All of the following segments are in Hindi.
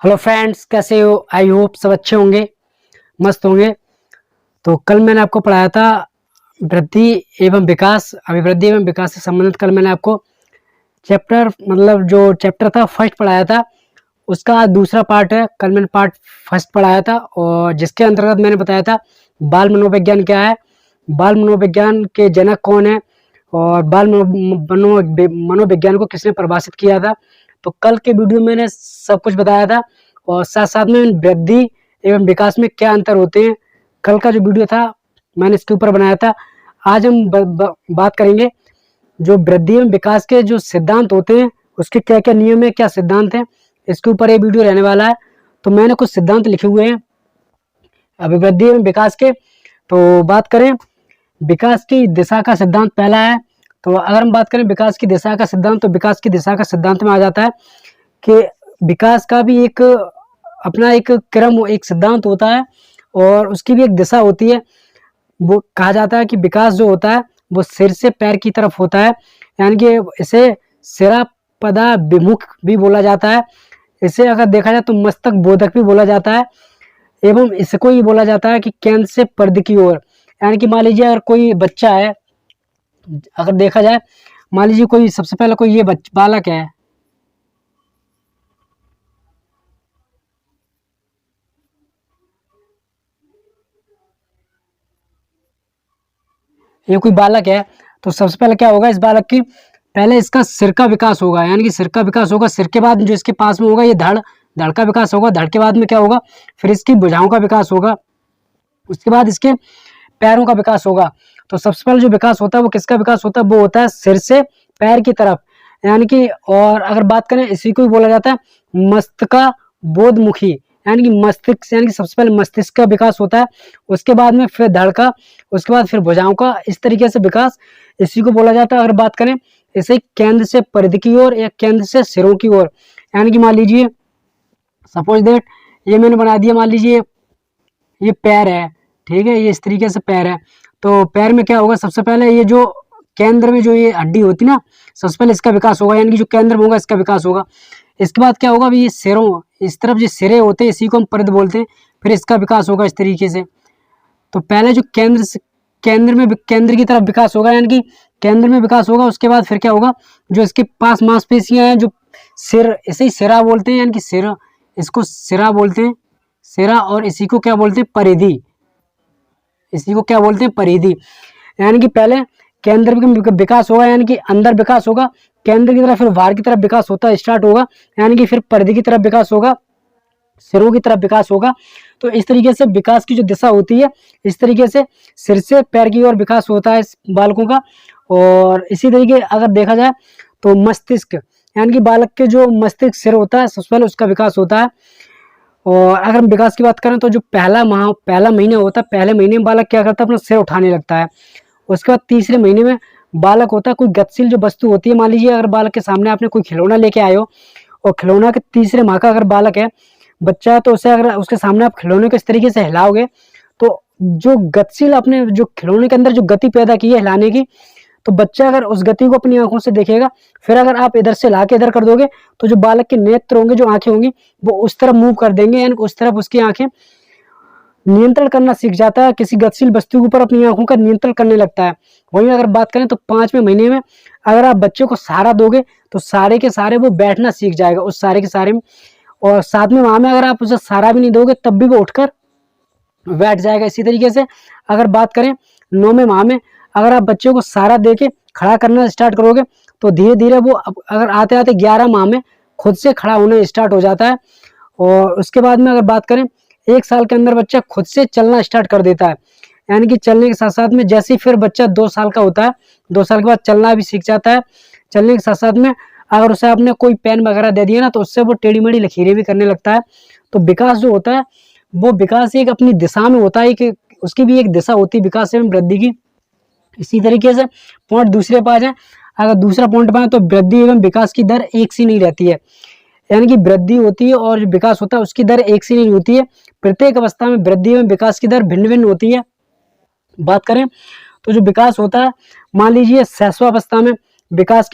हेलो फ्रेंड्स, कैसे हो? आई होप सब अच्छे होंगे, मस्त होंगे। तो कल मैंने आपको पढ़ाया था वृद्धि एवं विकास, अभिवृद्धि एवं विकास से संबंधित। कल मैंने आपको चैप्टर मतलब जो चैप्टर था फर्स्ट पढ़ाया था, उसका आज दूसरा पार्ट है। कल मैंने पार्ट फर्स्ट पढ़ाया था और जिसके अंतर्गत मैंने बताया था बाल मनोविज्ञान क्या है, बाल मनोविज्ञान के जनक कौन है और मनोविज्ञान को किसने परिभाषित किया था। तो कल के वीडियो में मैंने सब कुछ बताया था और साथ साथ में वृद्धि एवं विकास में क्या अंतर होते हैं, कल का जो वीडियो था मैंने इसके ऊपर बनाया था। आज हम बात करेंगे जो वृद्धि एवं विकास के जो सिद्धांत होते हैं, उसके क्या क्या नियम है, क्या सिद्धांत है, इसके ऊपर ये वीडियो रहने वाला है। तो मैंने कुछ सिद्धांत लिखे हुए हैं अभिवृद्धि एवं विकास के। तो बात करें विकास की दिशा का सिद्धांत पहला है। तो अगर हम बात करें विकास की दिशा का सिद्धांत, तो विकास की दिशा का सिद्धांत में आ जाता है कि विकास का भी एक अपना एक क्रम, एक सिद्धांत होता है और उसकी भी एक दिशा होती है। वो कहा जाता है कि विकास जो होता है वो सिर से पैर की तरफ होता है, यानी कि इसे सिरापदा विमुख भी बोला जाता है। इसे अगर देखा जाए तो मस्तक बोधक भी बोला जाता है एवं इसको ही बोला जाता है कि केंद्र से परिधि की ओर। यानी कि मान लीजिए अगर कोई बच्चा है, अगर देखा जाए मान लीजिए कोई सबसे पहले कोई ये बालक है, ये कोई बालक है, तो सबसे पहले क्या होगा, इस बालक की पहले इसका सिर का विकास होगा, यानी कि सिर का विकास होगा। सिर के बाद जो इसके पास में होगा ये धड़, धड़ का विकास होगा। धड़ के बाद में क्या होगा, फिर इसकी भुजाओं का विकास होगा। उसके बाद इसके पैरों का विकास होगा। तो सबसे पहले जो विकास होता है वो किसका विकास होता है, वो होता है सिर से पैर की तरफ, यानी कि। और अगर बात करें इसी को भी बोला जाता है मस्तिष्का बोधमुखी, यानी कि मस्तिष्क, यानी कि सबसे पहले मस्तिष्क का विकास होता है, उसके बाद में फिर धड़ का, उसके बाद फिर भुजाओं का, इस तरीके से विकास इसी को बोला जाता है। अगर बात करें इसे केंद्र से परिधि की ओर या केंद्र से सिरों की ओर, यानी कि मान लीजिए सपोज दैट ये मैंने बना दिया, मान लीजिए ये पैर है, ठीक है, ये इस तरीके से पैर है। तो पैर में क्या होगा, सबसे पहले ये जो केंद्र में जो ये हड्डी होती ना, सबसे पहले इसका विकास होगा, यानी कि जो केंद्र में होगा इसका विकास होगा। इसके बाद क्या होगा, ये सिरों, इस तरफ जो सिरे होते हैं इसी को हम परिध बोलते हैं, फिर इसका विकास होगा इस तरीके से। तो पहले जो केंद्र की तरफ विकास होगा, यानी कि केंद्र में विकास होगा। उसके बाद फिर क्या होगा, जो इसके पास मांसपेशियां हैं, जो सिर, इसे ही सिरा बोलते हैं, यानी कि सिर, इसको सिरा बोलते हैं, सिरा, और इसी को क्या बोलते हैं, परिधि, इसी को क्या बोलते हैं, परिधि। यानी कि पहले केंद्र में विकास होगा, यानी कि अंदर विकास होगा केंद्र की तरफ, फिर बाहर की तरफ विकास होता स्टार्ट होगा, यानी कि फिर परिधि की तरफ विकास होगा, सिरों की तरफ विकास होगा। तो इस तरीके से विकास की जो दिशा होती है, इस तरीके से सिर से पैर की ओर विकास होता है इस बालकों का। और इसी तरीके अगर देखा जाए तो मस्तिष्क, यानी कि बालक के जो मस्तिष्क सिर होता है सबसे पहले उसका विकास होता है। और अगर हम विकास की बात करें तो जो पहला महीना होता है, पहले महीने में बालक क्या करता है, अपना सिर उठाने लगता है। उसके बाद तीसरे महीने में बालक होता है, कोई गतिशील जो वस्तु होती है, मान लीजिए अगर बालक के सामने आपने कोई खिलौना लेके आए हो और खिलौना के तीसरे माह का अगर बालक है, बच्चा, तो उसे अगर उसके सामने आप खिलौने को इस तरीके से हिलाओगे तो जो गतिशील, अपने जो खिलौने के अंदर जो गति पैदा की है हिलाने की, तो बच्चा अगर उस गति को अपनी आंखों से देखेगा, फिर अगर आप इधर से ला के इधर कर दोगे तो जो बालक के नेत्र होंगे, जो आंखें होंगी, वो उस तरफ मूव कर देंगे, यानी उस तरफ उसकी आंखें नियंत्रण करना सीख जाता है, किसी गतिशील वस्तु के ऊपर अपनी आंखों का नियंत्रण करने लगता है। वहीं अगर बात करें तो 5वें महीने में अगर आप बच्चे को सहारा दोगे तो सारे के सारे वो बैठना सीख जाएगा उस सारे के सारे में। और 7वें माह में अगर आप उसे सहारा भी नहीं दोगे तब भी वो उठकर बैठ जाएगा। इसी तरीके से अगर बात करें 9वें माह में अगर आप बच्चे को सहारा दे के खड़ा करना स्टार्ट करोगे तो धीरे धीरे वो अगर आते आते 11 माह में खुद से खड़ा होना स्टार्ट हो जाता है। और उसके बाद में अगर बात करें 1 साल के अंदर बच्चा खुद से चलना स्टार्ट कर देता है, यानी कि चलने के साथ साथ में जैसे ही फिर बच्चा 2 साल का होता है, 2 साल के बाद चलना भी सीख जाता है। चलने के साथ साथ में अगर उसे आपने कोई पेन वगैरह दे दिया ना तो उससे वो टेढ़ी मेढ़ी लकीरें भी करने लगता है। तो विकास जो होता है वो विकास एक अपनी दिशा में होता है कि उसकी भी एक दिशा होती है विकास एवं वृद्धि की। इसी तरीके से पॉइंट दूसरे पे आ जाए, अगर दूसरा पॉइंट पे आए तो वृद्धि एवं विकास की दर एक सी नहीं रहती है, यानी कि वृद्धि होती है और जो विकास होता है उसकी दर एक सी नहीं होती है। प्रत्येक अवस्था में वृद्धि एवं विकास की दर भिन्न भिन्न होती है। बात करें तो जो विकास होता है, मान लीजिए शैशवावस्था में विकास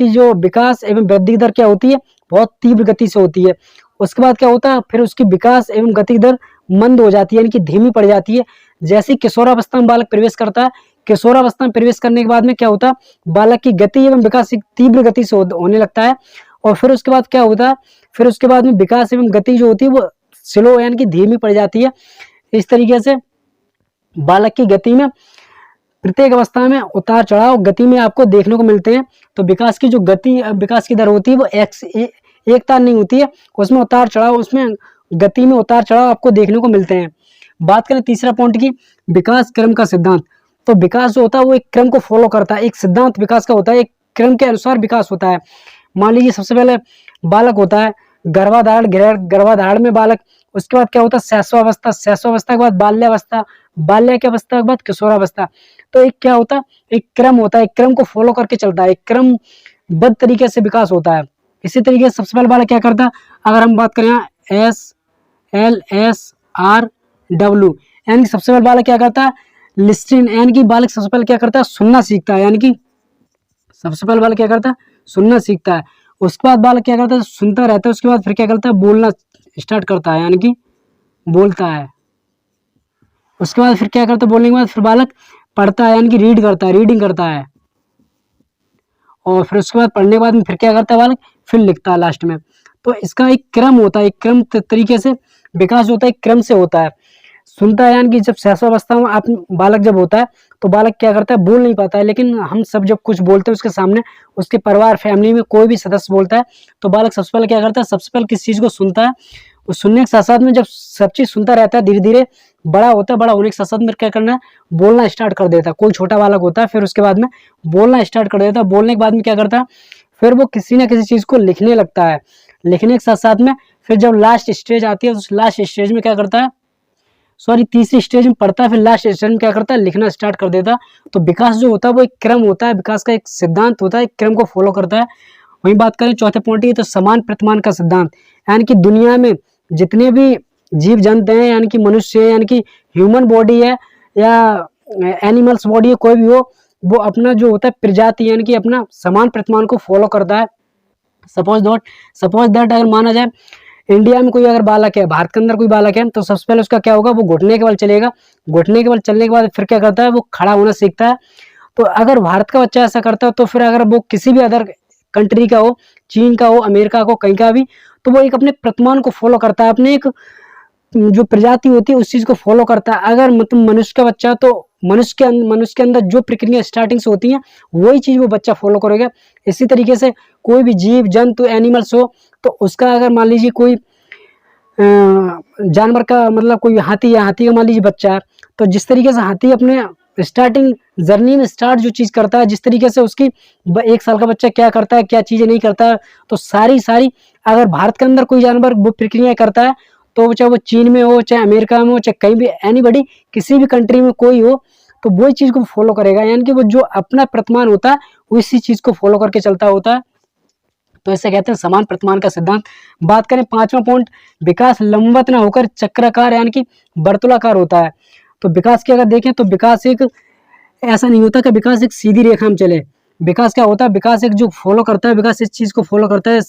एवं वृद्धि की दर क्या होती है, बहुत तीव्र गति से होती है। उसके बाद क्या होता है, फिर उसकी विकास एवं गति दर मंद हो जाती है, यानी कि धीमी पड़ जाती है। जैसे ही किशोरावस्था में बालक प्रवेश करता है, किशोरावस्था में प्रवेश करने के बाद में क्या होता है, बालक की गति एवं विकास एक तीव्र गति से होने लगता है। और फिर उसके बाद क्या होता है, फिर उसके बाद में विकास एवं गति जो होती है वो स्लो यानी कि धीमी पड़ जाती है। इस तरीके से बालक की गति में प्रत्येक अवस्था में उतार चढ़ाव गति में आपको देखने को मिलते हैं। तो विकास की जो गति, विकास की दर होती है वो एक तार नहीं होती है, उसमें उतार चढ़ाव, उसमें गति में उतार चढ़ाव आपको देखने को मिलते हैं। बात करें तीसरा पॉइंट की, विकास क्रम का सिद्धांत। तो विकास जो होता है वो एक क्रम को फॉलो करता है, एक सिद्धांत विकास का होता है, एक क्रम के अनुसार विकास होता है। मान लीजिए सबसे पहले बालक होता है गर्भाधारण में बालक, उसके बाद क्या होता है शैशवावस्था, शैशवावस्था के बाद बाल्यावस्था, बाल्य की अवस्था के बाद किशोरावस्था। तो एक क्या होता है, एक क्रम होता है, एक क्रम को फॉलो करके चलता है, एक क्रमबद्ध तरीके से विकास होता है। इसी तरीके से सबसे पहले बालक क्या करता है, अगर हम बात करें SLSRW, यानी कि सबसे पहले बालक क्या करता है, लिस्टिंग, यानी कि बालक सबसे पहले क्या करता है, सुनना सीखता है, यानी कि सबसे पहले बालक क्या करता है, सुनना सीखता है। उसके बाद बालक क्या करता है, सुनता रहता है, उसके बाद फिर क्या करता है, बोलना स्टार्ट करता है, यानी कि बोलता है। उसके बाद फिर क्या करता है, बोलने के बाद फिर बालक पढ़ता है, यानी कि रीड करता है, रीडिंग करता है। और फिर उसके बाद पढ़ने के बाद में फिर क्या करता है बालक, फिर लिखता है लास्ट में। तो इसका एक क्रम होता है, एक क्रम तरीके से विकास होता है, एक क्रम से होता है। सुनता है, यानी कि जब शैशवावस्था में आप बालक जब होता है तो बालक क्या करता है, बोल नहीं पाता है, लेकिन हम सब जब कुछ बोलते हैं उसके सामने, उसके परिवार फैमिली में कोई भी सदस्य बोलता है तो बालक सबसे पहले क्या करता है, सबसे पहले किस चीज़ को सुनता है। उस सुनने के साथ साथ में जब सब चीज़ सुनता रहता है, धीरे धीरे बड़ा होता है, बड़ा होने के साथ साथ में क्या करना है, बोलना स्टार्ट कर देता है। कोई छोटा बालक होता है फिर उसके बाद में बोलना स्टार्ट कर देता है। बोलने के बाद में क्या करता है, फिर वो किसी ना किसी चीज़ को लिखने लगता है। लिखने के साथ साथ में फिर जब लास्ट स्टेज आती है, उस लास्ट स्टेज में क्या करता है, तीसरी स्टेज में पढ़ता है, फिर लास्ट स्टेज में क्या करता है, लिखना स्टार्ट कर देता है। तो विकास जो होता है वो एक क्रम होता है, विकास का एक सिद्धांत होता है, एक क्रम को फॉलो करता है। वहीं बात करें चौथे पॉइंट की, तो समान प्रतिमान का सिद्धांत, यानी कि दुनिया में जितने भी जीव जंतु हैं, यानी कि मनुष्य, यानी कि ह्यूमन बॉडी है या एनिमल्स बॉडी है, कोई भी हो, वो अपना जो होता है प्रजाति, यानी कि अपना समान प्रतिमान को फॉलो करता है। सपोज दैट अगर माना जाए इंडिया में कोई अगर बालक है, भारत के अंदर कोई बालक है, तो सबसे पहले उसका क्या होगा, वो घुटने के बल चलेगा। घुटने के बल चलने के बाद फिर क्या करता है, वो खड़ा होना सीखता है। तो अगर भारत का बच्चा ऐसा करता है तो फिर अगर वो किसी भी अदर कंट्री का हो, चीन का हो, अमेरिका को, कहीं का भी, तो वो एक अपने प्रतिमान को फॉलो करता है, अपने एक जो प्रजाति होती है उस चीज को फॉलो करता है। अगर मतलब मनुष्य का बच्चा, तो मनुष्य के अंदर जो प्रक्रिया स्टार्टिंग से होती है वही चीज वो बच्चा फॉलो करेगा। इसी तरीके से कोई भी जीव जंतु एनिमल्स हो, तो उसका अगर मान लीजिए कोई जानवर का, मतलब कोई हाथी या हाथी का मान लीजिए बच्चा है, तो जिस तरीके से हाथी अपने स्टार्टिंग जर्नी में स्टार्ट जो चीज़ करता है, जिस तरीके से उसकी 1 साल का बच्चा क्या करता है, क्या चीज़ें नहीं करता है, तो सारी अगर भारत के अंदर कोई जानवर वो प्रक्रिया करता है, तो चाहे वो चीन में हो, चाहे अमेरिका में हो, चाहे कहीं भी एनीबडी किसी भी कंट्री में कोई हो, तो वही चीज़ को फॉलो करेगा। यानी कि वो जो अपना प्रतिमान होता है उसी चीज़ को फॉलो करके चलता होता है। तो इसे कहते हैं समान प्रतिमान का सिद्धांत। बात करें 5वां पॉइंट, विकास लंबवत ना होकर चक्राकार यानी कि वर्तुलाकार होता है। तो विकास की अगर देखें तो विकास एक ऐसा नहीं होता कि विकास एक सीधी रेखा में चले। विकास क्या होता है, विकास एक जो फॉलो करता है, विकास इस चीज को फॉलो करता है,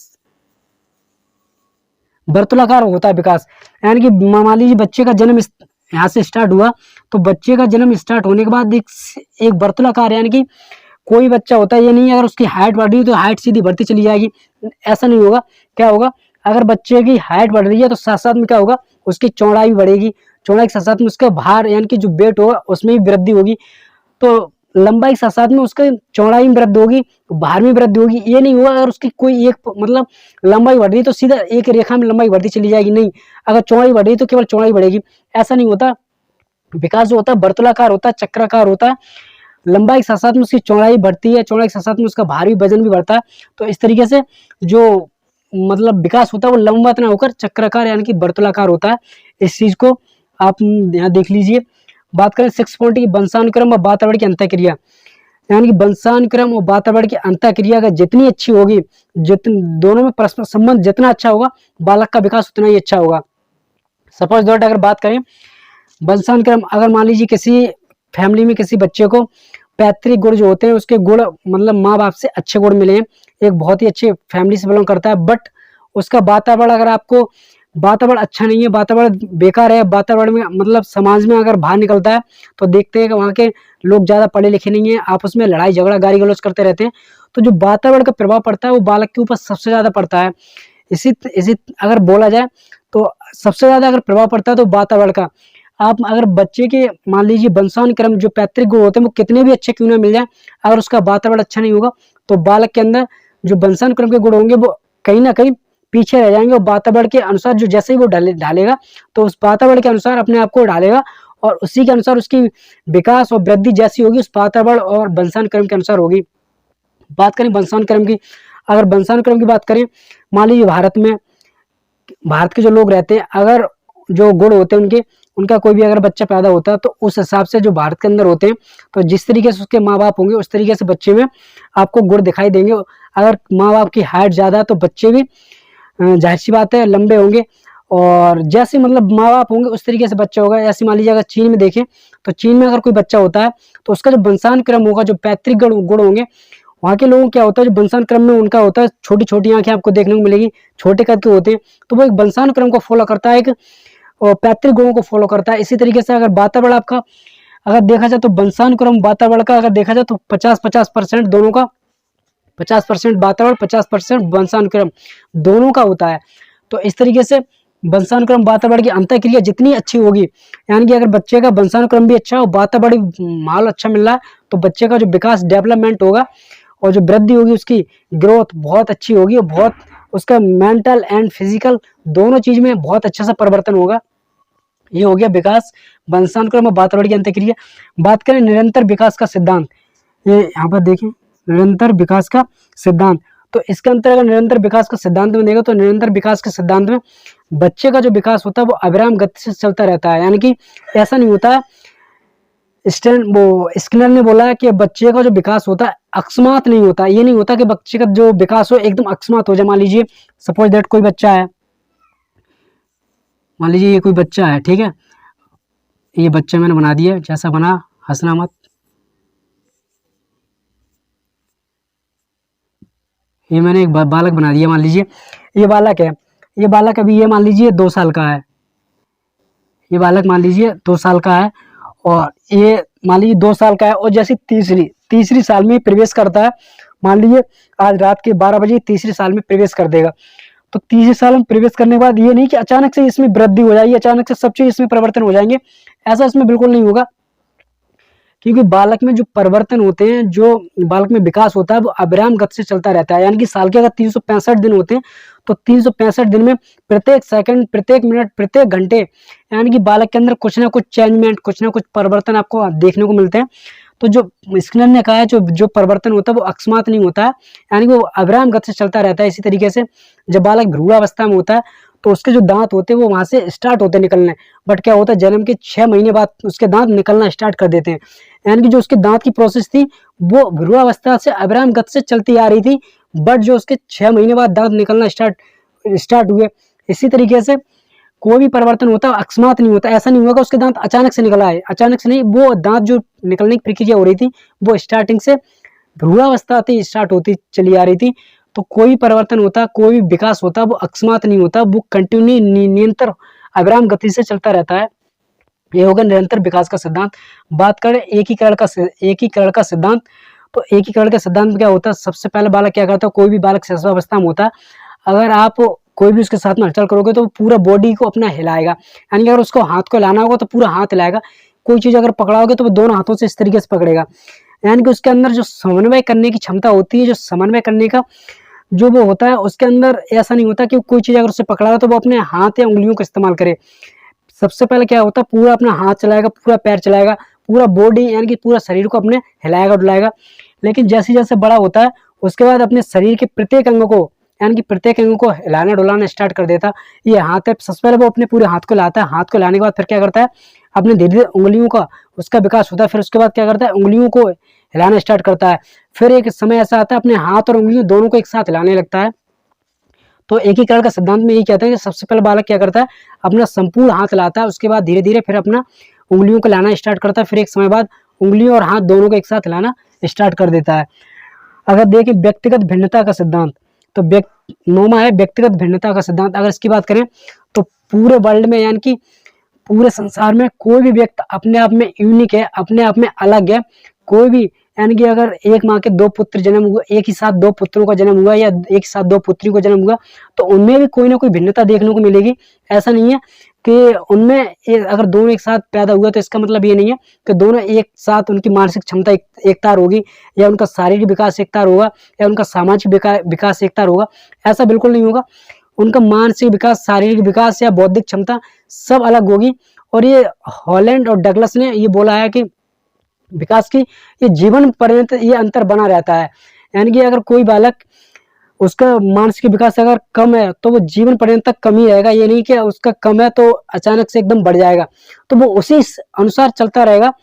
वर्तुलाकार होता है विकास। यानी कि मान लीजिए बच्चे का जन्म यहाँ से स्टार्ट हुआ, तो बच्चे का जन्म स्टार्ट होने के बाद एक वर्तुलाकार, यानी कि कोई बच्चा होता है ये नहीं अगर उसकी हाइट बढ़ रही है तो हाइट सीधी बढ़ती चली जाएगी, ऐसा नहीं होगा। क्या होगा, अगर बच्चे की हाइट बढ़ रही है तो साथ साथ में क्या होगा, उसकी चौड़ाई बढ़ेगी, चौड़ाई के साथ साथ में उसका भार यानी कि जो वेट होगा उसमें भी वृद्धि होगी। तो लंबाई के साथ साथ में उसका चौड़ाई में वृद्धि होगी, भार में वृद्धि होगी। ये नहीं हुआ अगर उसकी कोई एक मतलब लंबाई बढ़ रही है तो सीधा एक रेखा में लंबाई बढ़ती चली जाएगी, नहीं, अगर चौड़ाई बढ़ रही है तो केवल चौड़ाई बढ़ेगी, ऐसा नहीं होता। विकास जो होता है वर्तुलाकार होता है, चक्राकार होता है। लंबाई के साथ साथ में उसकी चौड़ाई बढ़ती है, चौड़ाई के साथ साथ में उसका भार भी, वजन भी बढ़ता है। तो इस तरीके से जो मतलब विकास होता है वो लंबवत ना होकर चक्राकार यानी कि वर्तुलाकार होता है। इस चीज को आप यहाँ देख लीजिए। बात करें 6 पॉइंट की, वंशानुक्रम और वातावरण की अंतःक्रिया, यानी कि वंशानुक्रम और वातावरण की अंतःक्रिया अगर जितनी अच्छी होगी, दोनों में परस्पर संबंध जितना अच्छा होगा, बालक का विकास उतना ही अच्छा होगा। सपोज दैट अगर बात करें वंशानुक्रम, अगर मान लीजिए किसी फैमिली में किसी बच्चे को पैतृक गुण जो होते हैं उसके गुण मतलब माँ बाप से अच्छे गुण मिले हैं, एक बहुत ही अच्छे फैमिली से बिलोंग करता है, बट उसका वातावरण, अगर आपको वातावरण अच्छा नहीं है, वातावरण बेकार है, वातावरण में मतलब समाज में अगर बाहर निकलता है तो देखते हैं कि वहाँ के लोग ज़्यादा पढ़े लिखे नहीं हैं, आपस में लड़ाई झगड़ा गाली गलौज करते रहते हैं। तो जो वातावरण का प्रभाव पड़ता है वो बालक के ऊपर सबसे ज़्यादा पड़ता है। इसी इसी अगर बोला जाए तो सबसे ज़्यादा अगर प्रभाव पड़ता है तो वातावरण का। आप अगर बच्चे के मान लीजिए वंशानुक्रम जो पैतृक गुण होते हैं वो कितने भी अच्छे क्यों ना मिल जाए, अगर उसका वातावरण अच्छा नहीं होगा तो बालक के अंदर जो वंशानुक्रम के गुण होंगे वो कहीं ना कहीं पीछे रह जाएंगे। और वातावरण के अनुसार जो जैसे ही वो ढालेगा तो उस वातावरण के अनुसार अपने आप को ढालेगा और उसी के अनुसार उसकी विकास और वृद्धि जैसी होगी उस वातावरण और वंशानुक्रम के अनुसार होगी। बात करें वंशानुक्रम की, अगर वंशानुक्रम की बात करें, मान लीजिए भारत के जो लोग रहते हैं, अगर जो गुण होते हैं उनका कोई भी अगर बच्चा पैदा होता है तो उस हिसाब से जो भारत के अंदर होते हैं तो जिस तरीके से उसके माँ बाप होंगे उस तरीके से बच्चे में आपको गुण दिखाई देंगे। अगर माँ बाप की हाइट ज़्यादा है तो बच्चे भी जाहिर सी बात है लंबे होंगे, और जैसे मतलब माँ बाप होंगे उस तरीके से बच्चा होगा। ऐसे मान लीजिए अगर चीन में देखें तो चीन में अगर कोई बच्चा होता है तो उसका जो वंशानुक्रम होगा, जो पैतृक गुण होंगे, वहाँ के लोगों क्या होता है जो वंशानुक्रम में उनका होता है, छोटी छोटी आंखें आपको देखने को मिलेगी, छोटे कद के होते हैं, तो वो एक वंशानुक्रम को फॉलो करता है, एक पैतृक गुणों को फॉलो करता है। इसी तरीके से अगर वातावरण आपका अगर देखा जाए तो वंशानुक्रम वातावरण का अगर देखा जाए तो 50-50% दोनों का, 50% वातावरण 50% वंशानुक्रम दोनों का होता है। तो इस तरीके से वंशानुक्रम वातावरण की अंतःक्रिया जितनी अच्छी होगी, यानी कि अगर बच्चे का वंशानुक्रम भी अच्छा हो, वातावरण माहौल अच्छा मिल रहा है, तो बच्चे का जो विकास डेवलपमेंट होगा और जो वृद्धि होगी उसकी ग्रोथ बहुत अच्छी होगी और बहुत उसका मेंटल एंड फिजिकल दोनों चीज में बहुत अच्छा सा परिवर्तन होगा। ये हो गया विकास, वंशानुक्रम और वातावरण की अंतःक्रिया। बात करें निरंतर विकास का सिद्धांत, ये यहाँ पर देखें निरंतर विकास का सिद्धांत, तो इसके अंतर अगर निरंतर विकास का सिद्धांत में देखो तो निरंतर विकास के सिद्धांत में बच्चे का जो विकास होता है वो अविराम गति से चलता रहता है। यानी कि ऐसा नहीं होता है, स्किनर ने बोला है कि बच्चे का जो विकास होता है अकस्मात नहीं होता। ये नहीं होता कि बच्चे का जो विकास हो एकदम अकस्मात हो जाए। मान लीजिए सपोज दैट कोई बच्चा है, मान लीजिए ये कोई बच्चा है, ठीक है, ये बच्चा मैंने बना दिया, जैसा बना हंसना मत। ये मैंने एक बालक बना दिया, मान लीजिए ये बालक है, ये बालक अभी ये मान लीजिए 2 साल का है, ये बालक मान लीजिए 2 साल का है, और ये मान लीजिए 2 साल का है और जैसे तीसरी साल में प्रवेश करता है, मान लीजिए आज रात के 12 बजे तीसरी साल में प्रवेश कर देगा। तो तीसरे साल में प्रवेश करने के बाद ये नहीं कि अचानक से इसमें वृद्धि हो जाएगी, अचानक से सब चीज इसमें परिवर्तन हो जाएंगे, ऐसा इसमें बिल्कुल नहीं होगा। क्योंकि बालक में जो परिवर्तन होते हैं, जो बालक में विकास होता है वो अविराम गति से चलता रहता है। यानी कि साल के अगर 365 दिन होते हैं तो 365 दिन में प्रत्येक सेकंड, प्रत्येक मिनट, प्रत्येक घंटे यानी कि बालक के अंदर कुछ ना कुछ चेंजमेंट, कुछ ना कुछ परिवर्तन आपको देखने को मिलते हैं। तो जो स्किनर ने कहा है जो परिवर्तन होता है वो अकस्मात नहीं होता है, यानी कि वो अविराम गति से चलता रहता है। इसी तरीके से जब बालक भ्रूणावस्था में होता है तो उसके जो दांत होते हैं वो वहां से स्टार्ट होते हैं निकलने, बट क्या होता है जन्म के 6 महीने बाद उसके दांत निकलना स्टार्ट कर देते हैं। यानी कि जो उसके दांत की प्रोसेस थी वो भ्रूणावस्था से अविराम गति से चलती आ रही थी, बट जो उसके 6 महीने बाद दांत निकलना स्टार्ट हुए। इसी तरीके से कोई भी परिवर्तन होता है अकस्मात नहीं होता। ऐसा नहीं होगा उसके दांत अचानक से निकल आए, अचानक से नहीं, वो दांत जो निकलने की प्रक्रिया हो रही थी वो स्टार्टिंग से भ्रूणावस्था से स्टार्ट होती चली आ रही थी। तो कोई परिवर्तन होता, कोई भी विकास होता वो अकस्मात नहीं होता, वो कंटिन्यू निरंतर अविराम गति से चलता रहता है। ये होगा निरंतर विकास का सिद्धांत। बात करें एकीकरण का सिद्धांत, तो एकीकरण के सिद्धांत में क्या होता है, सबसे पहले बालक क्या करता है, कोई भी बालक शिशुअवस्था में होता है, अगर आप कोई भी उसके साथ में हलचल करोगे तो पूरा बॉडी को अपना हिलाएगा। यानी कि अगर उसको हाथ को हिलाना होगा तो पूरा हाथ हिलाएगा, कोई चीज अगर पकड़ाओगे तो वो दोनों हाथों से इस तरीके से पकड़ेगा। यानी कि उसके अंदर जो समन्वय करने की क्षमता होती है, जो समन्वय करने का जो वो होता है उसके अंदर, ऐसा नहीं होता कि कोई चीज अगर उससे पकड़ा तो वो अपने हाथ या उंगलियों का इस्तेमाल करे। सबसे पहले क्या होता है, पूरा अपना हाथ चलाएगा, पूरा पैर चलाएगा, पूरा बॉडी यानी कि पूरा शरीर को अपने हिलाएगा डुलाएगा। लेकिन जैसे जैसे बड़ा होता है उसके बाद अपने शरीर के प्रत्येक अंग को, यानी कि प्रत्येक अंग को हिलाना डुलाना स्टार्ट कर देता। ये हाथ है, सबसे पहले वो अपने पूरे हाथ को लाता है, हाथ को लाने के बाद फिर क्या करता है, अपने धीरे धीरे उंगलियों का उसका विकास होता है। फिर उसके बाद क्या करता है, उंगलियों को हिलाना स्टार्ट करता है। फिर एक समय ऐसा आता है अपने हाथ और उंगलियों दोनों को एक साथ हिलाने लगता है। तो एकीकरण का सिद्धांत में यही कहता है कि सबसे पहले बालक क्या करता है, अपना संपूर्ण हाथ लाता है, उसके बाद धीरे धीरे फिर अपना उंगलियों को लाना स्टार्ट करता है। फिर एक समय बाद उंगलियों और हाथ दोनों को एक साथ लाना स्टार्ट कर देता है। अगर देखें व्यक्तिगत भिन्नता का सिद्धांत, तो नौवां है व्यक्तिगत भिन्नता का सिद्धांत। अगर इसकी बात करें तो पूरे वर्ल्ड में यानी कि पूरे संसार में कोई भी व्यक्ति अपने आप में यूनिक है, अपने आप में अलग है। कोई भी यानी कि अगर एक माँ के दो पुत्र जन्म हुआ, एक ही साथ दो पुत्रों का जन्म हुआ या एक ही साथ दो पुत्री को जन्म हुआ, तो उनमें भी कोई ना कोई भिन्नता देखने को मिलेगी। ऐसा नहीं है कि उनमें अगर दोनों एक साथ पैदा हुआ तो इसका मतलब ये नहीं है कि दोनों एक साथ उनकी मानसिक क्षमता एक तार होगी, या उनका शारीरिक विकास एक तार होगा, या उनका सामाजिक विकास एक तार होगा। ऐसा बिल्कुल नहीं होगा। उनका मानसिक विकास, शारीरिक विकास या बौद्धिक क्षमता सब अलग होगी। और ये हॉलैंड और डगलस ने ये बोला है कि विकास की ये जीवन पर्यंत ये अंतर बना रहता है। यानी कि अगर कोई बालक, उसका मानसिक विकास अगर कम है तो वो जीवन पर्यंत तक कम ही रहेगा। ये नहीं कि उसका कम है तो अचानक से एकदम बढ़ जाएगा, तो वो उसी अनुसार चलता रहेगा।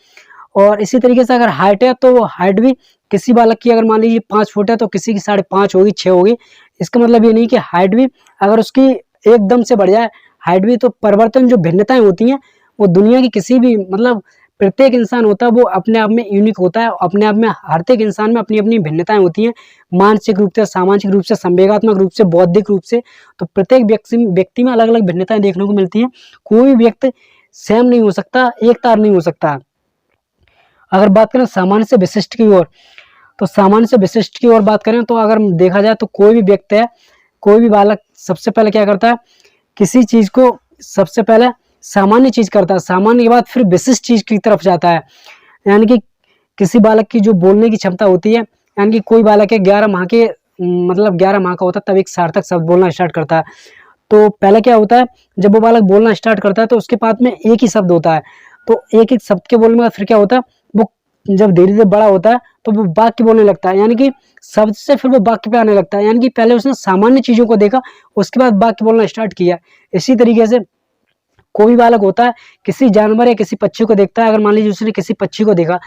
और इसी तरीके से अगर हाइट है तो हाइट भी किसी बालक की अगर मान लीजिए 5 फुट है तो किसी की 5.5 होगी, 6 होगी। इसका मतलब ये नहीं कि हाइट भी अगर उसकी एकदम से बढ़ जाए, हाइट भी तो परिवर्तन, जो भिन्नताएं होती हैं वो दुनिया की किसी भी मतलब प्रत्येक इंसान होता है वो अपने आप में यूनिक होता है। अपने आप में हर एक इंसान में अपनी अपनी भिन्नताएं होती हैं, मानसिक रूप से, सामाजिक रूप से, संवेगात्मक रूप से, बौद्धिक रूप से। तो प्रत्येक व्यक्ति में अलग अलग भिन्नताएं देखने को मिलती हैं। कोई व्यक्ति सेम नहीं हो सकता, एक तार नहीं हो सकता। अगर बात करें सामान्य से विशिष्ट की ओर, तो सामान्य से विशिष्ट की ओर बात करें तो अगर देखा जाए तो कोई भी व्यक्ति है, कोई भी बालक सबसे पहले क्या करता है, किसी चीज को सबसे पहले सामान्य चीज करता है, सामान्य के बाद फिर विशिष्ट चीज की तरफ जाता है। यानी कि किसी बालक की जो बोलने की क्षमता होती है, यानी कि कोई बालक है 11 माह के मतलब 11 माह का होता है तब एक सार्थक शब्द बोलना स्टार्ट करता है। तो पहले क्या होता है, जब वो बालक बोलना स्टार्ट करता है तो उसके पास में एक ही शब्द होता है। तो एक एक शब्द के बोलने में फिर क्या होता है, वो जब धीरे धीरे बड़ा होता है तो वो वाक्य बोलने लगता है। यानी कि शब्द से फिर वो वाक्य पे आने लगता है। यानी कि पहले उसने सामान्य चीजों को देखा, उसके बाद वाक्य बोलना स्टार्ट किया। इसी तरीके से कोई भी बालक होता है किसी जानवर या किसी पक्षी को देखता है। अगर मान लीजिए उसने किसी पक्षी को देखा,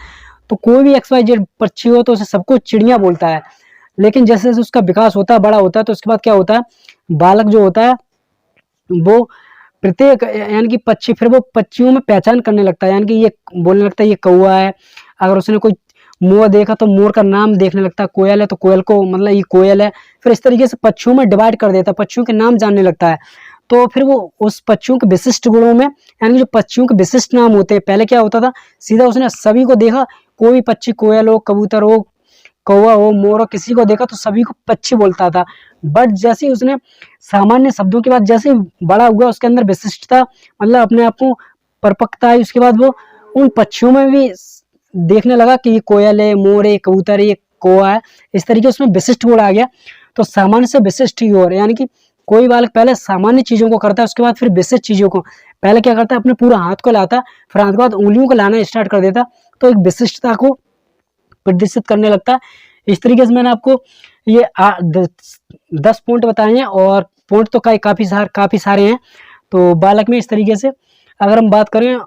तो कोई भी XYZ पक्षी हो तो उसे सबको चिड़िया बोलता है। लेकिन जैसे जैसे उसका विकास होता है, बड़ा होता है, तो उसके बाद क्या होता है, बालक जो होता है वो प्रत्येक यानी कि पक्षी, फिर वो पक्षियों में पहचान करने लगता है। यानी कि ये बोलने लगता है ये कौवा है। अगर उसने कोई मोर देखा तो मोर का नाम देखने लगता है, कोयल है तो कोयल को मतलब ये कोयल है। फिर इस तरीके से पक्षियों में डिवाइड कर देता है, पक्षियों के नाम जानने लगता है। तो फिर वो उस पक्षियों के विशिष्ट गुणों में, यानी जो पक्षियों के विशिष्ट नाम होते हैं, पहले क्या होता था, सीधा उसने सभी को देखा, कोई भी पक्षी, कोयल हो, कबूतर हो, कौवा हो, मोर हो, किसी को देखा तो सभी को पक्षी बोलता था। बट जैसे ही उसने सामान्य शब्दों के बाद जैसे ही बड़ा हुआ, उसके अंदर विशिष्टता मतलब अपने आप को परिपक्वता आई, उसके बाद वो उन पक्षियों में भी देखने लगा कि ये कोयल है, मोर है, कबूतर है, ये कौवा है। इस तरीके उसमें विशिष्ट गुण आ गया। तो सामान्य से विशिष्ट की ओर, यानी कि कोई बालक पहले सामान्य चीजों को करता है, उसके बाद फिर विशिष्ट चीजों को। पहले क्या करता है, अपने पूरा हाथ को लाता, फिर हाथ के बाद उंगलियों को लाना स्टार्ट कर देता, तो एक विशिष्टता को प्रदर्शित करने लगता है। इस तरीके से मैंने आपको ये 10 पॉइंट बताए हैं, और पॉइंट तो काफी सारे हैं। तो बालक में इस तरीके से अगर हम बात करें,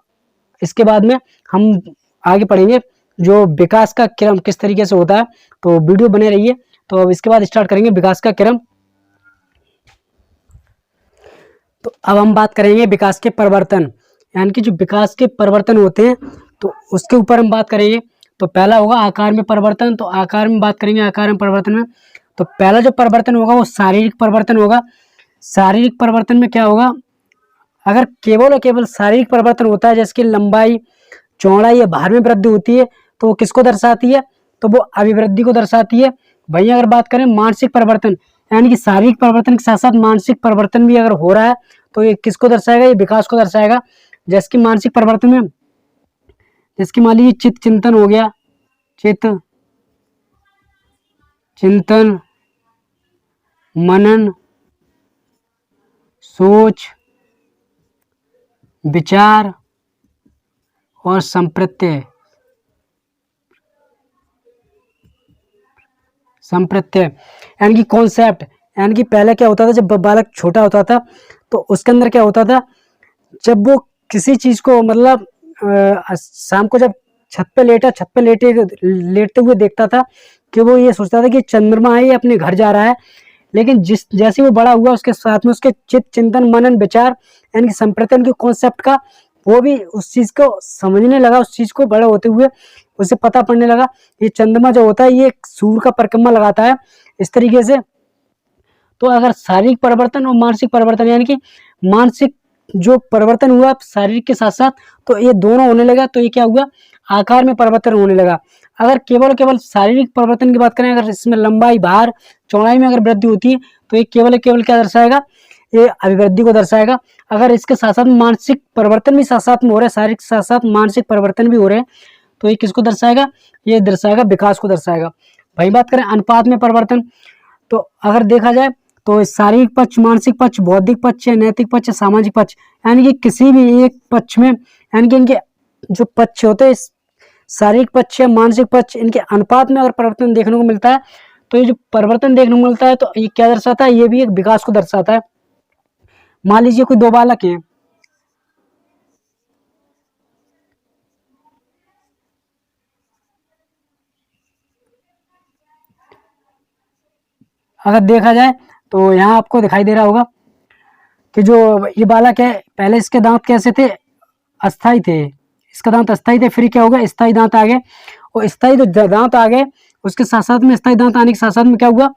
इसके बाद में हम आगे पढ़ेंगे जो विकास का क्रम किस तरीके से होता है। तो वीडियो बने रहिए। तो अब इसके बाद स्टार्ट करेंगे विकास का क्रम। तो अब हम बात करेंगे विकास के परिवर्तन, यानी कि जो विकास के परिवर्तन होते हैं तो उसके ऊपर हम बात करेंगे। तो पहला होगा आकार में परिवर्तन। तो आकार में बात करेंगे, आकार में परिवर्तन में तो पहला जो परिवर्तन होगा वो शारीरिक परिवर्तन होगा। शारीरिक परिवर्तन में क्या होगा, अगर केवल और केवल शारीरिक परिवर्तन होता है, जैसे कि लंबाई, चौड़ाई या भार में वृद्धि होती है, तो वो किसको दर्शाती है, तो वो अभिवृद्धि को दर्शाती है। वहीं अगर बात करें मानसिक परिवर्तन, यानी कि शारीरिक परिवर्तन के साथ साथ मानसिक परिवर्तन भी अगर हो रहा है तो ये किसको दर्शाएगा, ये विकास को दर्शाएगा। जैसे कि मानसिक परिवर्तन में, जैसे कि मान लीजिए चित्त चिंतन हो गया, चित्त चिंतन, मनन, सोच, विचार और संप्रत्यय। यानी कि कॉन्सेप्ट, यानी कि पहले क्या होता था, जब बालक छोटा होता था तो उसके अंदर क्या होता था, जब वो किसी चीज को मतलब शाम को जब छत पे लेटते हुए देखता था कि वो ये सोचता था कि चंद्रमा है, ये अपने घर जा रहा है। लेकिन जैसे वो बड़ा हुआ, उसके साथ में उसके चित्त चिंतन मनन विचार यानी कि संप्रत्यय के कॉन्सेप्ट का वो भी उस चीज को समझने लगा। उस चीज को बड़ा होते हुए उसे पता पड़ने लगा, ये चंद्रमा जो होता है ये सूर्य का परिक्रमा लगाता है, इस तरीके से। तो अगर शारीरिक परिवर्तन और मानसिक परिवर्तन, यानी कि मानसिक जो परिवर्तन हुआ शारीरिक के साथ साथ, तो ये दोनों होने लगा, तो ये क्या हुआ, आकार में परिवर्तन होने लगा। अगर केवल केवल शारीरिक परिवर्तन की बात करें, अगर इसमें लंबाई, भार, चौड़ाई में अगर वृद्धि होती है, तो ये केवल क्या दर्शाएगा, ये अभिवृद्धि को दर्शाएगा। अगर इसके साथ साथ मानसिक परिवर्तन भी साथ साथ में हो रहे हैं, शारीरिक के साथ साथ मानसिक परिवर्तन भी हो रहे हैं, तो ये किसको दर्शाएगा, ये दर्शाएगा विकास को दर्शाएगा। वही बात करें अनुपात में परिवर्तन, तो अगर देखा जाए तो शारीरिक पक्ष, मानसिक पक्ष, बौद्धिक पक्ष, नैतिक पक्ष, सामाजिक पक्ष, यानी कि किसी भी एक पक्ष में, यानी कि इनके जो पक्ष होते हैं, शारीरिक पक्ष या मानसिक पक्ष, इनके अनुपात में अगर परिवर्तन देखने को मिलता है, तो ये जो परिवर्तन देखने को मिलता है, तो ये क्या दर्शाता है, ये भी एक विकास को दर्शाता है। मान लीजिए कोई दो बालक हैं, अगर देखा जाए तो यहाँ आपको दिखाई दे रहा होगा कि जो ये बालक है, पहले इसके दांत कैसे थे, अस्थाई थे, इसका दांत अस्थाई थे, फिर क्या होगा, स्थायी दांत आ गए, और स्थायी जो दांत आ गए, उसके साथ साथ में स्थायी दांत आने के साथ साथ में क्या हुआ,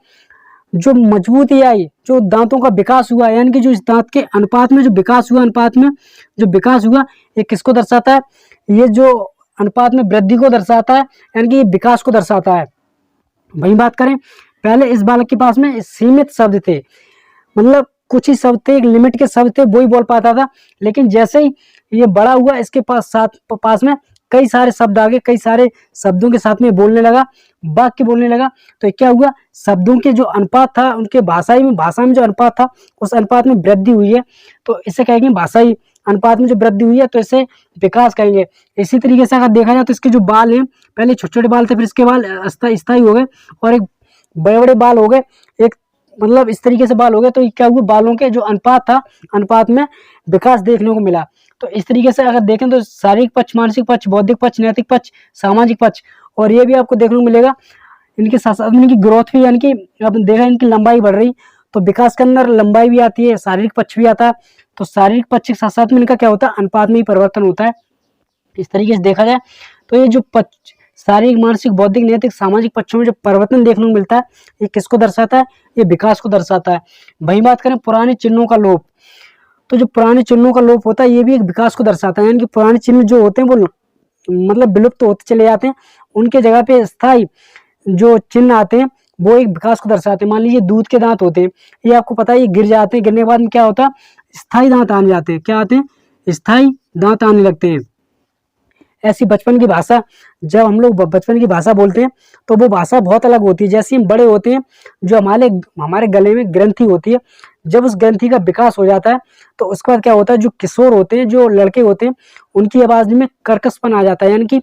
जो मजबूती आई, जो दांतों का विकास हुआ, यानी कि जो इस दांत के अनुपात में जो विकास हुआ, अनुपात में जो विकास हुआ, ये किसको दर्शाता है, ये जो अनुपात में वृद्धि को दर्शाता है, यानी कि ये विकास को दर्शाता है। वही बात करें, पहले इस बालक के पास में सीमित शब्द थे, मतलब कुछ ही शब्द थे, एक लिमिट के शब्द थे, वो ही बोल पाता था, लेकिन जैसे ही ये बड़ा हुआ, इसके पास में कई सारे शब्द आ गए, कई सारे शब्दों के साथ में बोलने लगा, वाक्य बोलने लगा, तो क्या हुआ, शब्दों के जो अनुपात था, उनके भाषा में जो अनुपात था, उस अनुपात में वृद्धि हुई है, तो इसे कहेंगे भाषाई अनुपात में जो वृद्धि हुई है, तो इसे विकास कहेंगे। इसी तरीके से अगर देखा जाए तो इसके जो बाल हैं, पहले छोटे छोटे बाल थे, फिर इसके बाल स्थायी हो गए, और एक बड़े बड़े बाल हो गए, एक मतलब इस तरीके से बाल हो गए, तो क्या हुआ, बालों के जो अनुपात था, अनुपात में विकास देखने को मिला। तो इस तरीके से अगर देखें तो शारीरिक पक्ष, मानसिक पक्ष, बौद्धिक पक्ष, नैतिक पक्ष, सामाजिक पक्ष, और ये भी आपको देखने को मिलेगा, इनके साथ साथ इनकी ग्रोथ भी, यानी कि अब देखा इनकी लंबाई बढ़ रही, तो विकास के अंदर लंबाई भी आती है, शारीरिक पक्ष भी आता है, तो शारीरिक पक्ष के साथ साथ में इनका क्या होता है, अनुपात में ही परिवर्तन होता है। इस तरीके से देखा जाए तो ये जो पक्ष, शारीरिक, मानसिक, बौद्धिक, नैतिक, सामाजिक पक्षों में जो परिवर्तन देखने को मिलता है, ये किसको दर्शाता है, ये विकास को दर्शाता है। वही बात करें पुराने चिन्हों का लोप, तो जो पुराने चिन्हों का लोप होता है, ये भी एक विकास को दर्शाता है, यानी कि पुराने चिन्ह जो होते हैं वो मतलब विलुप्त होते चले जाते हैं, उनके जगह पे स्थायी जो चिन्ह आते हैं, वो एक विकास को दर्शाते हैं। मान लीजिए दूध के दांत होते हैं, ये आपको पता है, ये गिर जाते हैं, गिरने के बाद में क्या होता है, स्थायी दांत आने जाते हैं, क्या आते हैं, स्थायी दांत आने लगते हैं। ऐसी बचपन की भाषा, जब हम लोग बचपन की भाषा बोलते हैं, तो वो भाषा बहुत अलग होती है। जैसे हम बड़े होते हैं, जो हमारे गले में ग्रंथि होती है, जब उस ग्रंथि का विकास हो जाता है, तो उसके बाद क्या होता है, जो किशोर होते हैं, जो लड़के होते हैं, उनकी आवाज में कर्कशपन आ जाता है, यानी कि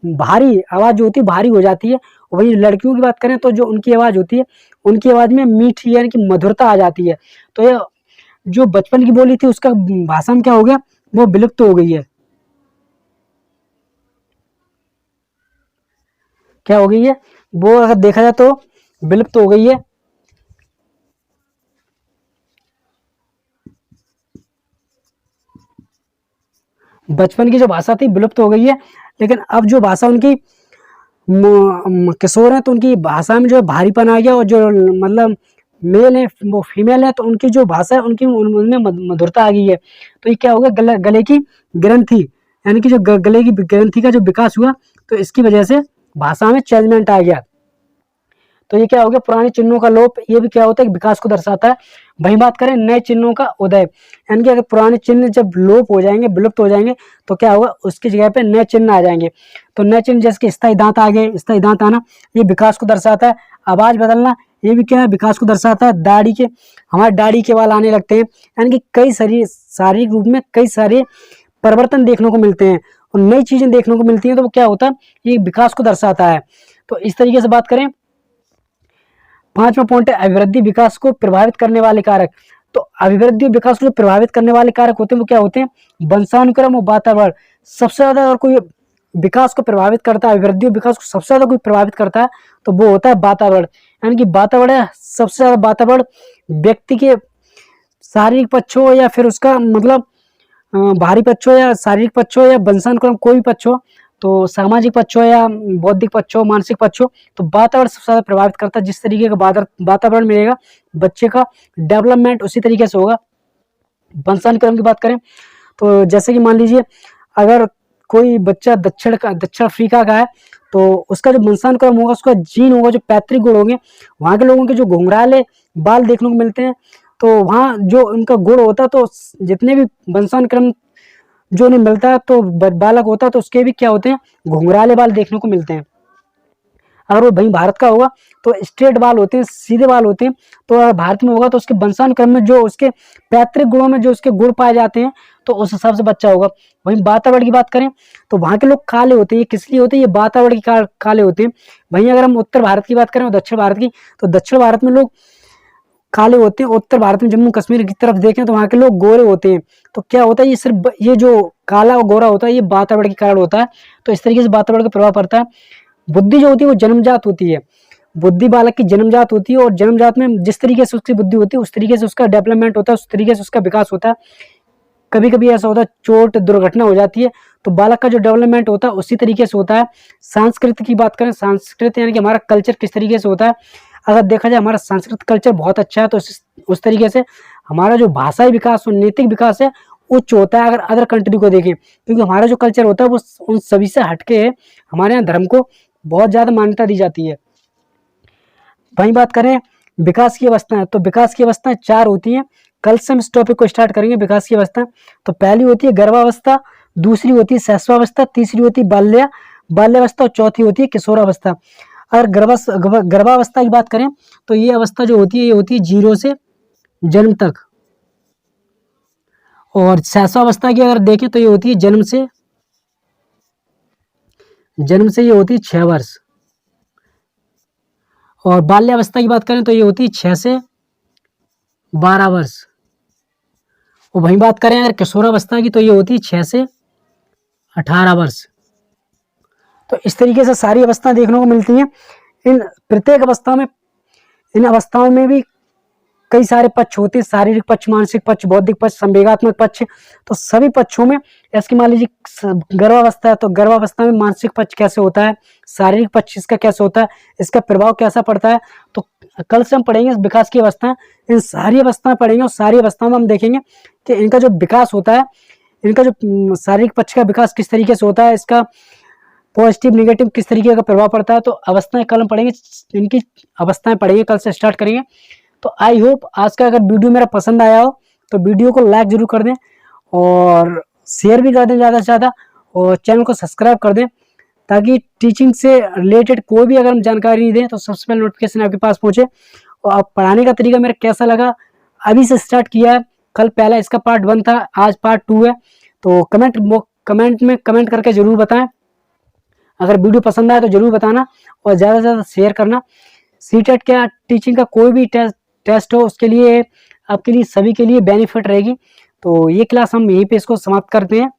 भारी आवाज जो होती है, भारी हो जाती है। वही लड़कियों की बात करें तो जो उनकी आवाज होती है, उनकी आवाज में मीठी यानी कि मधुरता आ जाती है। तो ये जो बचपन की बोली थी, उसका भाषा में क्या हो गया, वो विलुप्त हो गई है, क्या हो गई है, वो अगर देखा जाए तो विलुप्त हो गई है। बचपन की जो भाषा थी विलुप्त हो गई है, लेकिन अब जो भाषा उनकी किशोर है, तो उनकी भाषा में जो भारीपन आ गया, और जो मतलब मेल है वो फीमेल है, तो उनकी जो भाषा है, उनकी उनमें मधुरता आ गई है। तो ये क्या हो गया, गले की ग्रंथि, यानी कि जो गले की ग्रंथि का जो विकास हुआ, तो इसकी वजह से भाषा में चेंजमेंट आ गया। तो ये क्या हो गया, पुराने चिन्हों का लोप, ये भी क्या होता है, विकास को दर्शाता है। वही बात करें नए चिन्हों का उदय, यानी कि अगर पुराने चिन्ह जब लोप हो जाएंगे, विलुप्त हो जाएंगे, तो क्या होगा, उसकी जगह पे नए चिन्ह आ जाएंगे। तो नए चिन्ह जैसे कि स्थायी दांत आ गए, स्थायी दांत आना, ये विकास को दर्शाता है। आवाज बदलना, ये भी क्या है, विकास को दर्शाता है। हमारे दाढ़ी के बाल आने लगते हैं, यानी कि कई शारीरिक रूप में कई सारे परिवर्तन देखने को मिलते हैं, और नई चीजें देखने को मिलती हैं, तो वो क्या होता है, ये विकास को दर्शाता है। तो इस तरीके से बात करें, 5वां पॉइंट है अभिवृद्धि विकास को प्रभावित करने वाले कारक। तो अभिवृद्धि और विकास को प्रभावित करने वाले कारक होते हैं, वो क्या होते हैं, वंशानुक्रम और वातावरण। सबसे ज्यादा अगर कोई विकास को प्रभावित करता है, अभिवृद्धि और विकास को सबसे ज्यादा कोई प्रभावित करता है, तो वो होता है वातावरण। यानी कि वातावरण, सबसे ज्यादा वातावरण व्यक्ति के शारीरिक पक्ष हो, या फिर उसका मतलब भारी पक्ष हो, या शारीरिक पक्ष हो, या वंशानुक्रम कोई भी पक्ष हो, तो सामाजिक पक्ष हो या बौद्धिक पक्ष हो, मानसिक पक्ष हो, तो वातावरण सबसे ज़्यादा प्रभावित करता है। जिस तरीके का वातावरण मिलेगा, बच्चे का डेवलपमेंट उसी तरीके से होगा। वंशानुक्रम की बात करें तो जैसे कि मान लीजिए अगर कोई बच्चा दक्षिण अफ्रीका का है, तो उसका जो वंशानुक्रम होगा, उसका जीन होगा, जो पैतृक गुण होंगे, वहाँ के लोगों के जो घुंघराले बाल देखने को मिलते हैं, तो वहाँ जो उनका गुण होता है, तो जितने भी वंशानुक्रम जो उन्हें मिलता है, तो बालक होता है, तो उसके भी क्या होते हैं, घुंघराले बाल देखने को मिलते हैं। अगर वो वहीं भारत का होगा तो स्ट्रेट बाल होते हैं, सीधे बाल होते हैं। तो अगर भारत में होगा तो उसके वंशानुक्रम में जो उसके पैतृक गुणों में जो उसके गुण पाए जाते हैं, तो उस हिसाब से बच्चा होगा। वहीं वातावरण की बात करें तो वहाँ के लोग काले होते हैं। ये किस लिए होते हैं? ये वातावरण के काले होते हैं। वहीं अगर हम उत्तर भारत की बात करें और दक्षिण भारत की, तो दक्षिण भारत में लोग काले होते हैं। उत्तर भारत में जम्मू कश्मीर की तरफ देखें तो वहाँ के लोग गोरे होते हैं। तो क्या होता है, ये सिर्फ ये जो काला और गोरा होता है, ये वातावरण के कारण होता है। तो इस तरीके से वातावरण का प्रभाव पड़ता है। बुद्धि जो होती है वो जन्मजात होती है। बुद्धि बालक की जन्मजात होती है, और जन्मजात में जिस तरीके से उसकी बुद्धि होती है, उस तरीके से उसका डेवलपमेंट होता है, उस तरीके से उसका विकास होता है। कभी कभी ऐसा होता है चोट दुर्घटना हो जाती है, तो बालक का जो डेवलपमेंट होता है उसी तरीके से होता है। संस्कृत की बात करें, संस्कृत यानी कि हमारा कल्चर किस तरीके से होता है, अगर देखा जाए हमारा संस्कृत कल्चर बहुत अच्छा है, तो उस तरीके से हमारा जो भाषाई विकास और नैतिक विकास है उच्च होता है। अगर अदर कंट्री को देखें, क्योंकि हमारा जो कल्चर होता है वो उन सभी से हटके है। हमारे यहाँ धर्म को बहुत ज़्यादा मान्यता दी जाती है। वहीं बात करें विकास की अवस्थाएं, तो विकास की अवस्थाएं 4 होती हैं। कल से हम इस टॉपिक को स्टार्ट करेंगे, विकास की अवस्था। तो पहली होती है गर्भावस्था, दूसरी होती है शैशवावस्था, तीसरी होती है बाल्यावस्था, और चौथी होती है किशोरावस्था। अगर गर्भावस्था की बात करें तो ये अवस्था जो होती है, ये होती है 0 से जन्म तक। और शैशवावस्था की अगर देखें तो ये होती है जन्म से ये होती है 6 वर्ष। और बाल्यावस्था की बात करें तो ये होती है 6 से 12 वर्ष। और वहीं बात करें अगर किशोरावस्था की, तो ये होती है 6 से 18 वर्ष। तो इस तरीके से सारी अवस्थाएं देखने को मिलती हैं। इन प्रत्येक अवस्था में, इन अवस्थाओं में भी कई सारे पक्ष होते हैं, शारीरिक पक्ष, मानसिक पक्ष, बौद्धिक पक्ष, संवेगात्मक पक्ष। तो सभी पक्षों में, जैसे मान लीजिए गर्भावस्था है, तो गर्भावस्था में मानसिक पक्ष कैसे होता है, शारीरिक पक्ष इसका कैसे होता है, इसका प्रभाव कैसा पड़ता है। तो कल से हम पढ़ेंगे विकास की अवस्थाएं, इन सारी अवस्थाएं पढ़ेंगे, और सारी अवस्थाओं में हम देखेंगे कि इनका जो विकास होता है, इनका जो शारीरिक पक्ष का विकास किस तरीके से होता है, इसका पॉजिटिव निगेटिव किस तरीके का प्रभाव पड़ता है। तो अवस्थाएं कल हम पढ़ेंगे, इनकी अवस्थाएं पढ़ेंगे, कल से स्टार्ट करेंगे। तो आई होप आज का अगर वीडियो मेरा पसंद आया हो तो वीडियो को लाइक जरूर कर दें, और शेयर भी कर दें ज़्यादा से ज़्यादा, और चैनल को सब्सक्राइब कर दें, ताकि टीचिंग से रिलेटेड कोई भी अगर हम जानकारी दें तो सबसे पहले नोटिफिकेशन आपके पास पहुँचे। और आप पढ़ाने का तरीका मेरा कैसा लगा, अभी से स्टार्ट किया है, कल पहला इसका पार्ट 1 था, आज पार्ट 2 है। तो कमेंट में कमेंट करके ज़रूर बताएं। अगर वीडियो पसंद आए तो ज़रूर बताना, और ज़्यादा से ज़्यादा शेयर करना। सीटेट का टीचिंग का कोई भी टेस्ट हो, उसके लिए आपके लिए सभी के लिए बेनिफिट रहेगी। तो ये क्लास हम यहीं पे इसको समाप्त करते हैं।